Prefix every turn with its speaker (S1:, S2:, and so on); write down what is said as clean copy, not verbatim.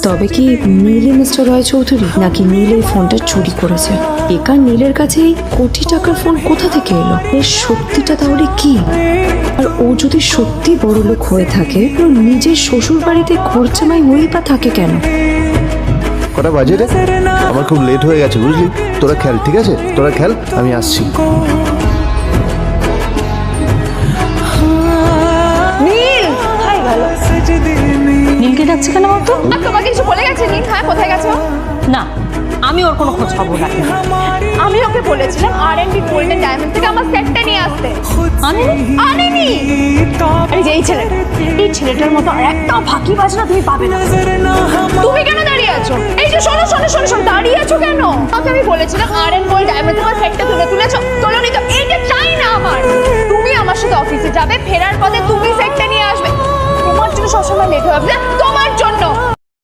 S1: তবে কি নীলই মিস্টার রয় চৌধুরী, নাকি নীল এই ফোনটা চুরি করেছে? বেকার নীলের কাছে এই কোটি টাকার ফোন কোথা থেকে এলো? এর সত্যিটা তাহলে কি? আর ও যদি সত্যি বড় লোক হয়ে থাকে, তো নিজের শ্বশুর বাড়িতে খরচামাই হয়েই বা থাকে কেন?
S2: কটা বাজে রে? আমার খুব লেট হয়ে গেছে বুঝলি। তোরা খেল, ঠিক আছে? তোরা খেল, আমি আসছি।
S3: নীল, হাই ভালো। নীলকে ডাকছে কেন বলতো?
S4: আর তোমাকে কিছু বলে গেছে নীল? হ্যাঁ, কোথায় গেছো?
S3: না, আমি ওর কোনো খোঁজ খবর রাখি না।
S4: আমি ওকে বলেছিলাম R&B গোল্ডেন ডায়মন্ড থেকে আমার সেটটা নিয়ে আসতে, আনেনি। আরে যে এই ছেলেটার মতো আর একটা ফাঁকি বাজনা তুমি পাবে না। তুমি কেন দাঁড়িয়ে আছো? এই যে শোনো শোনো শোনো শোনো, দাঁড়িয়ে আছো কেন? ওকে আমি বলেছিলাম R&B গোল্ড ডায়মন্ড তোমার সেটটা তুলেছো, তোলোনি তো। এইটা চাই না আমার। তুমি আমার সাথে অফিসে যাবে, ফেরার পথে তুমি সেটটা নিয়ে আসবে। তোমার জন্য সবসময় লেট হবে, তোমার